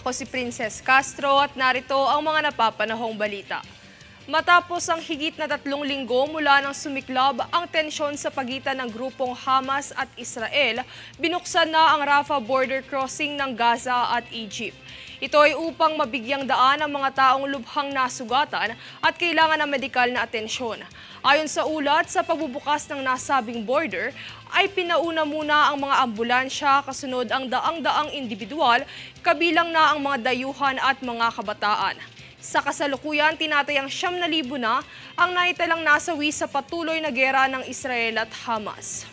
Ako si Princess Castro at narito ang mga napapanahong balita. Matapos ang higit na 3 linggo mula nang sumiklab ang tensyon sa pagitan ng grupong Hamas at Israel, binuksan na ang Rafah border crossing ng Gaza at Egypt. Ito ay upang mabigyang daan ang mga taong lubhang nasugatan at kailangan ng medikal na atensyon. Ayon sa ulat, sa pagbubukas ng nasabing border, ay pinauna muna ang mga ambulansya kasunod ang daang-daang individual, kabilang na ang mga dayuhan at mga kabataan. Sa kasalukuyan, tinatayang 9,000 na ang naitalang nasawi sa patuloy na gera ng Israel at Hamas.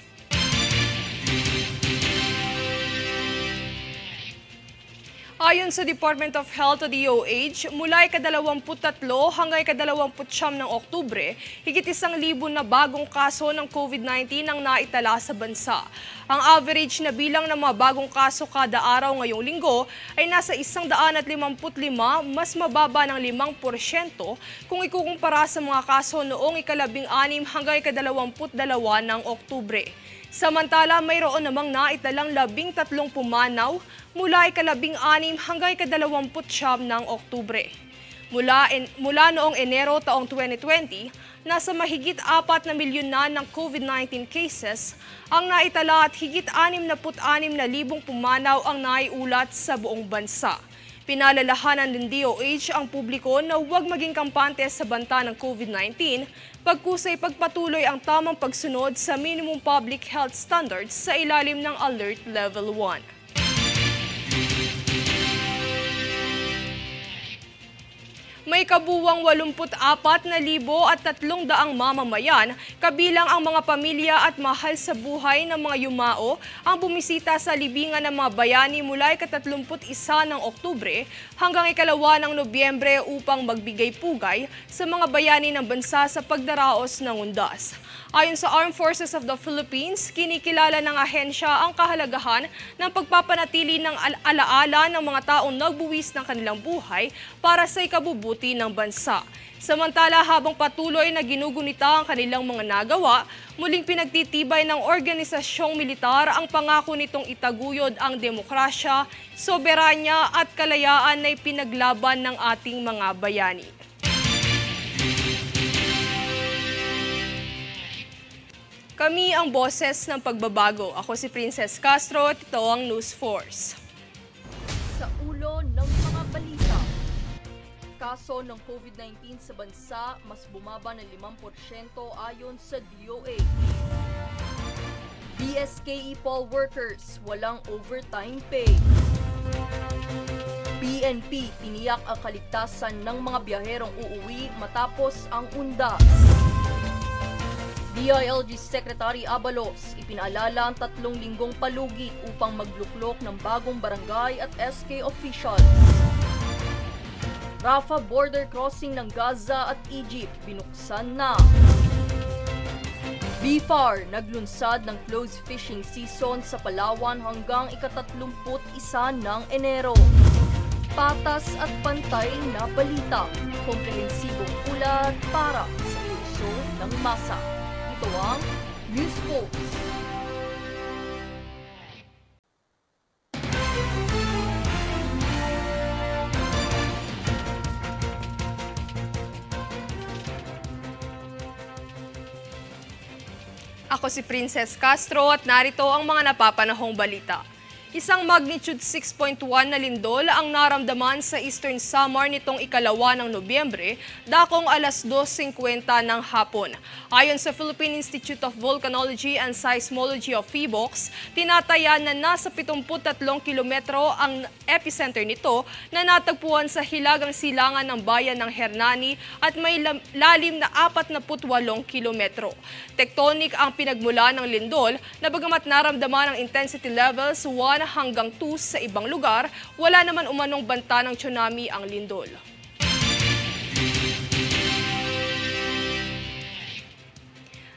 Ayon sa Department of Health o DOH, mula ika-23 hanggang ika-29 ng Oktubre, higit 1,000 na bagong kaso ng COVID-19 ang naitala sa bansa. Ang average na bilang ng mga bagong kaso kada araw ngayong linggo ay nasa 155, mas mababa ng 5% kung ikukumpara sa mga kaso noong ika-16 hanggang ika-22 ng Oktubre. Samantala, mayroon namang naitalang 13 pumanaw mula ika-16 hanggang ika-29 ng Oktubre. Mula noong Enero taong 2020, nasa mahigit 4 na milyon na ng COVID-19 cases ang naitala at higit 66,000 pumanaw ang naiulat sa buong bansa. Pinalalahanan ng DOH ang publiko na huwag maging kampante sa banta ng COVID-19, pagkusay pagpatuloy ang tamang pagsunod sa minimum public health standards sa ilalim ng Alert Level 1. May kabuwang 84,300 mamamayan, kabilang ang mga pamilya at mahal sa buhay ng mga yumao, ang bumisita sa libingan ng mga bayani mula ika-31 ng Oktubre hanggang ika-2 ng Nobyembre upang magbigay pugay sa mga bayani ng bansa sa pagdaraos ng undas. Ayon sa Armed Forces of the Philippines, kinikilala ng ahensya ang kahalagahan ng pagpapanatili ng alaala ng mga taong nagbuwis ng kanilang buhay para sa ikabubuti ng bansa. Samantala, habang patuloy na ginugunita ang kanilang mga nagawa, muling pinagtitibay ng organisasyong militar ang pangako nitong itaguyod ang demokrasya, soberanya at kalayaan na ipinaglaban ng ating mga bayani. Kami ang boses ng pagbabago. Ako si Princess Castro at ito ang News Force. Sa ulo ng mga balita, kaso ng COVID-19 sa bansa mas bumaba ng 5% ayon sa DOH. BSKE poll workers walang overtime pay. PNP tiniyak ang kaligtasan ng mga biyaherong uuwi matapos ang undas. DILG Secretary Abalos ipinaalala ang 3 linggong palugit upang magluklok ng bagong barangay at SK officials. Rafah border crossing ng Gaza at Egypt binuksan na. BFAR naglunsad ng closed fishing season sa Palawan hanggang ika-31 ng Enero. Patas at pantay na balita, komprehensibong ulat para sa puso ng masa. Ito ang News Force. Ako si Princess Castro at narito ang mga napapanahong balita. Isang magnitude 6.1 na lindol ang naramdaman sa Eastern Samar nitong ika-2 ng Nobyembre, dakong alas 2:50 ng hapon. Ayon sa Philippine Institute of Volcanology and Seismology of PHIVOLCS, tinataya na nasa 73 kilometro ang epicenter nito na natagpuan sa hilagang silangan ng bayan ng Hernani at may lalim na 48 kilometro. Tectonic ang pinagmula ng lindol na bagamat naramdaman ang intensity levels 1 hanggang 2 sa ibang lugar, wala naman umanong banta ng tsunami ang lindol.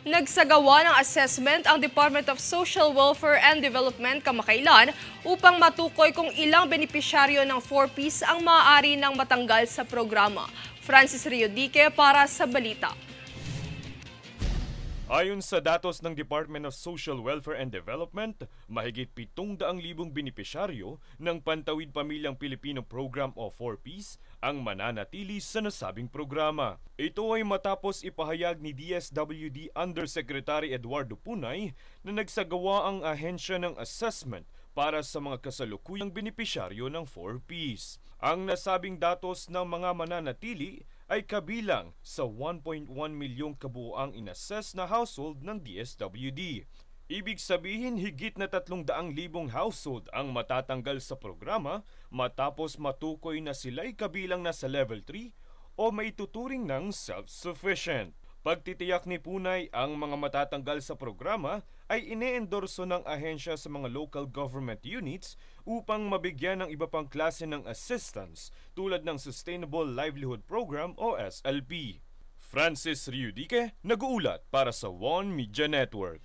Nagsagawa ng assessment ang Department of Social Welfare and Development kamakailan upang matukoy kung ilang benepisyaryo ng 4Ps ang maaari nang matanggal sa programa. Francis Riodique para sa balita. Ayon sa datos ng Department of Social Welfare and Development, mahigit 700,000 benepisyaryo ng Pantawid Pamilyang Pilipino Program o 4Ps ang mananatili sa nasabing programa. Ito ay matapos ipahayag ni DSWD Undersecretary Eduardo Punay na nagsagawa ang ahensya ng assessment para sa mga kasalukuyang benepisyaryo ng 4Ps. Ang nasabing datos ng mga mananatili ay kabilang sa 1.1 milyong kabuuang inassess na household ng DSWD. Ibig sabihin, higit na 300,000 household ang matatanggal sa programa matapos matukoy na sila'y kabilang na sa level 3 o maituturing ng self-sufficient. Pagtitiyak ni Punay, ang mga matatanggal sa programa ay ine-endorso ng ahensya sa mga local government units upang mabigyan ng iba pang klase ng assistance tulad ng Sustainable Livelihood Program o SLP. Francis Riudique, nag-uulat para sa One Media Network.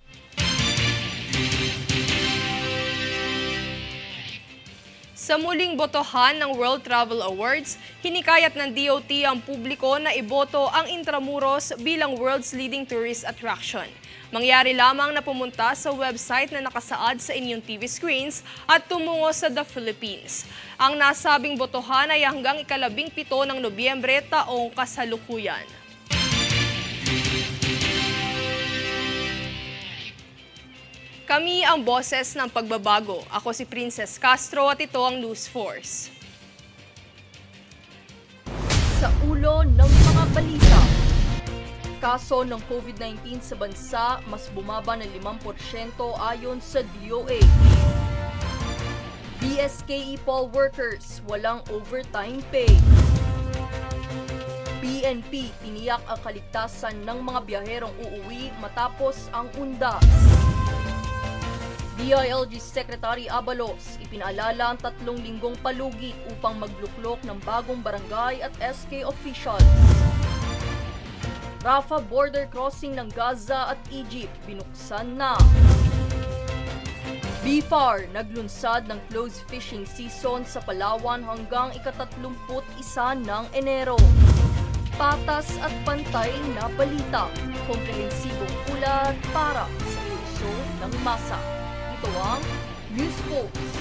Sa muling botohan ng World Travel Awards, hinikayat ng DOT ang publiko na iboto ang Intramuros bilang world's leading tourist attraction. Mangyari lamang na pumunta sa website na nakasaad sa inyong TV screens at tumungo sa The Philippines. Ang nasabing botohan ay hanggang ika-17 ng Nobyembre taong kasalukuyan. Kami ang boses ng pagbabago. Ako si Princess Castro at ito ang News Force. Sa ulo ng mga balita, kaso ng COVID-19 sa bansa mas bumaba ng 5% ayon sa DOH. BSKE poll workers walang overtime pay. PNP tiniyak ang kaligtasan ng mga biyaherong uuwi matapos ang undas. DILG Secretary Abalos ipinaalala ang 3 linggong palugit upang magluklok ng bagong barangay at SK officials. Rafah border crossing ng Gaza at Egypt binuksan na. BFAR naglunsad ng closed fishing season sa Palawan hanggang ika-31 ng Enero. Patas at pantay na balita, komprehensibong ulat para sa puso ng masa. Ito ang News Force.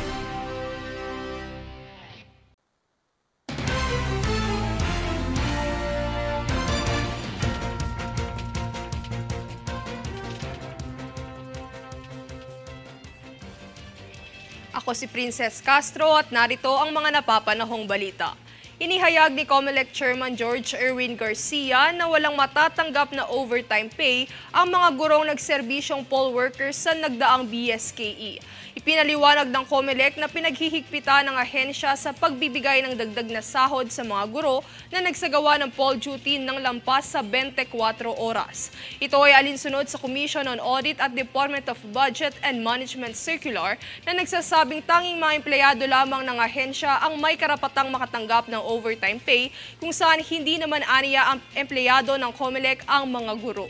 Ako si Princess Castro at narito ang mga napapanahong balita. Inihayag ni COMELEC Chairman George Erwin Garcia na walang matatanggap na overtime pay ang mga gurong nagserbisyong poll workers sa nagdaang BSKE. Ipinaliwanag ng COMELEC na pinaghihigpitan ng ahensya sa pagbibigay ng dagdag na sahod sa mga guro na nagsagawa ng poll duty ng lampas sa 24 oras. Ito ay alinsunod sa Commission on Audit at Department of Budget and Management Circular na nagsasabing tanging mga empleyado lamang ng ahensya ang may karapatang makatanggap ng overtime pay kung saan hindi naman aniya ang empleyado ng COMELEC ang mga guro.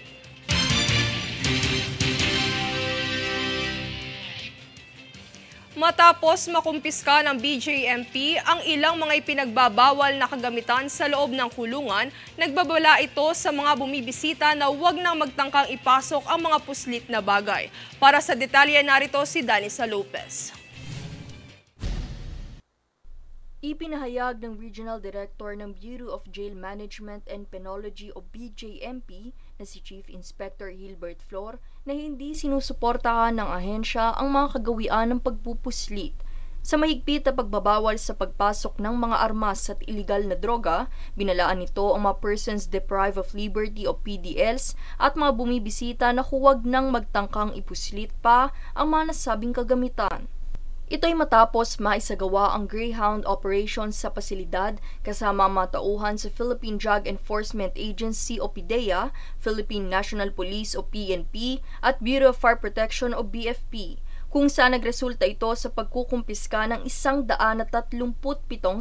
Matapos makumpiska ng BJMP ang ilang mga ipinagbabawal na kagamitan sa loob ng kulungan, nagbabala ito sa mga bumibisita na huwag nang magtangkang ipasok ang mga puslit na bagay. Para sa detalye narito si Danisa Lopez. Ipinahayag ng Regional Director ng Bureau of Jail Management and Penology o BJMP na si Chief Inspector Hilbert Flor na hindi sinusuportahan ng ahensya ang mga kagawian ng pagpupuslit. Sa mahigpit na pagbabawal sa pagpasok ng mga armas at iligal na droga, binalaan nito ang mga persons deprived of liberty o PDLs at mga bumibisita na huwag nang magtangkang ipuslit pa ang mga nasabing kagamitan. Ito ay matapos maisagawa ang Greyhound operations sa pasilidad kasama ang mga tauhan sa Philippine Drug Enforcement Agency o PDEA, Philippine National Police o PNP at Bureau of Fire Protection o BFP, kung saan nagresulta ito sa pagkukumpiska ng 137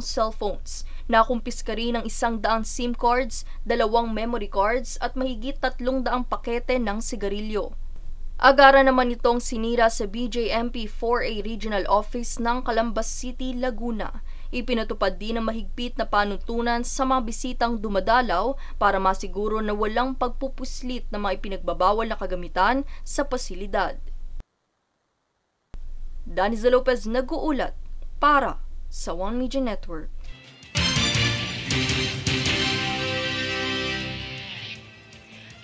cellphones. Nakumpiska rin ng 100 SIM cards, 2 memory cards at mahigit 300 pakete ng sigarilyo. Agara naman itong sinira sa BJMP 4A Regional Office ng Calambas City, Laguna. Ipinatupad din ang mahigpit na panuntunan sa mga bisitang dumadalaw para masiguro na walang pagpupuslit ng mga ipinagbabawal na kagamitan sa pasilidad. Daniza Lopez nag-uulat para sa One Media Network.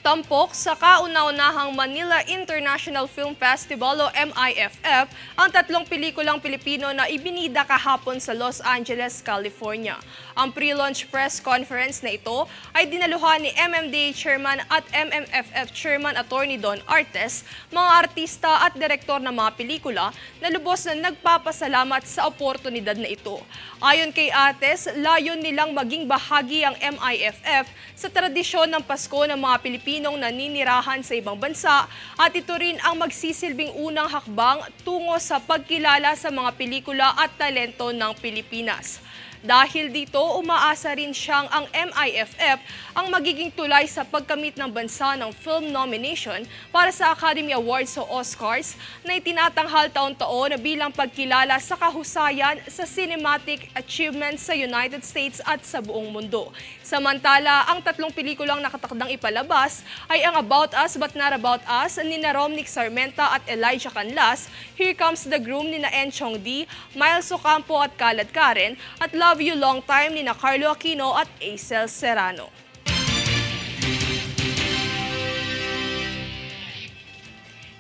Tampok sa kauna-unahang Manila International Film Festival o MIFF ang 3 pelikulang Pilipino na ibinida kahapon sa Los Angeles, California. Ang pre-launch press conference na ito ay dinaluhan ni MMDA Chairman at MMFF Chairman Attorney Don Artes, mga artista at direktor ng mga pelikula na lubos na nagpapasalamat sa oportunidad na ito. Ayon kay Artes, layon nilang maging bahagi ang MIFF sa tradisyon ng Pasko ng mga Pilipino naninirahan sa ibang bansa at ito rin ang magsisilbing unang hakbang tungo sa pagkilala sa mga pelikula at talento ng Pilipinas. Dahil dito, umaasa rin siyang ang MIFF ang magiging tulay sa pagkamit ng bansa ng film nomination para sa Academy Awards o Oscars na itinatanghal taon-taon bilang pagkilala sa kahusayan sa cinematic achievements sa United States at sa buong mundo. Samantala, ang 3 pelikulang nakatakdang ipalabas ay ang About Us But Not About Us ni Romnick Sarmenta at Elijah Canlas, Here Comes the Groom ni En Chong Dee, Miles Ocampo at Kalad Karen, at Love You Long Time ni Carlo Aquino at Acel Serrano.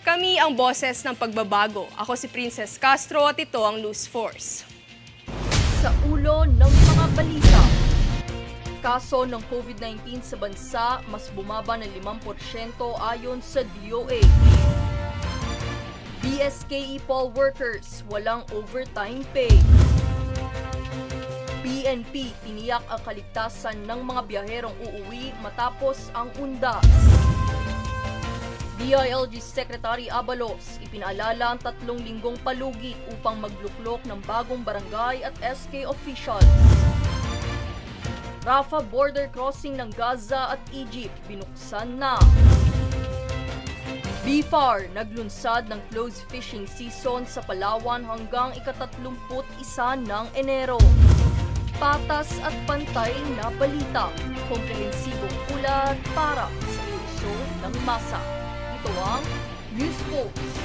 Kami ang boses ng pagbabago. Ako si Princess Castro at ito ang News Force. Sa ulo ng mga balita, kaso ng COVID-19 sa bansa mas bumaba ng 5% ayon sa DOH. BSKE poll workers walang overtime pay. PNP tiniyak ang kaligtasan ng mga biyaherong uuwi matapos ang undas. DILG Secretary Abalos ipinaalala ang 3 linggong palugit upang magluklok ng bagong barangay at SK officials. Rafah border crossing ng Gaza at Egypt binuksan na. BFAR naglunsad ng closed fishing season sa Palawan hanggang ika-31 ng Enero. Patas at pantay na balita, komprehensibong ulat para sa puso ng masa. Ito ang News Force.